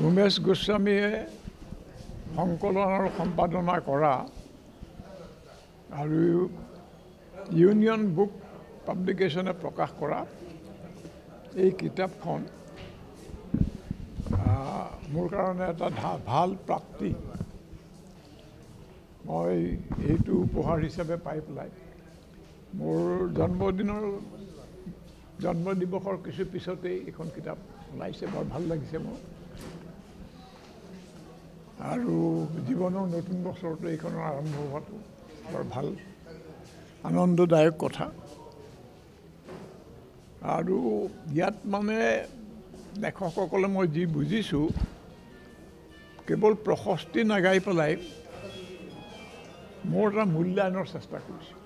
উমেশ গোস্বামীয়ে সংকলন আৰু সম্পাদনা কৰা আৰু ইউনিয়ন বুক পাব্লিকেশ্যনে প্ৰকাশ কৰা এই কিতাপখন মোৰ কাৰণে এটা ভাল প্ৰাপ্তি। মই এইটো উপহাৰ হিচাপে পাই পেলাই মোৰ জন্মদিৱসৰ কিছু পিছতেই এইখন কিতাপ ওলাইছে, বৰ ভাল লাগিছে মোৰ। আৰু জীৱনৰ নতুন বছৰটো এইখনৰ আৰম্ভ হোৱাটো বৰ ভাল আনন্দদায়ক কথা। আৰু ইয়াত মানে লেখকসকলে মই যি বুজিছোঁ, কেৱল প্ৰশস্তি নাগাই পেলাই মোৰ এটা মূল্যায়নৰ চেষ্টা কৰিছোঁ।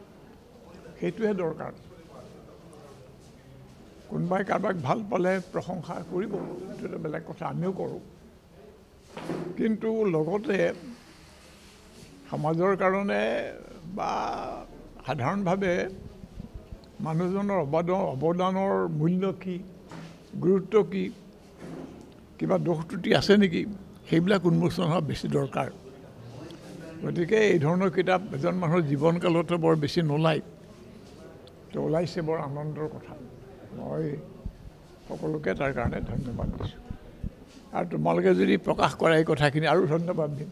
সেইটোহে দৰকাৰ। কোনোবাই কাৰোবাক ভাল পালে প্ৰশংসা কৰিব, এইটো এটা বেলেগ কথা, আমিও কৰোঁ। কিন্তু লগতে সমাজৰ কাৰণে বা সাধাৰণভাৱে মানুহজনৰ অৱদানৰ মূল্য কি, গুৰুত্ব কি, কিবা দোষ ত্ৰুটি আছে নেকি, সেইবিলাক উন্মোচন হোৱা বেছি দৰকাৰ। গতিকে এই ধৰণৰ কিতাপ এজন মানুহৰ জীৱনকালতে বৰ বেছি নোলায়, তো ওলাইছে, বৰ আনন্দৰ কথা। মই সকলোকে তাৰ কাৰণে ধন্যবাদ দিছোঁ। আৰু তোমালোকে যদি প্ৰকাশ কৰা এই কথাখিনি আৰু ধন্যবাদ দিম।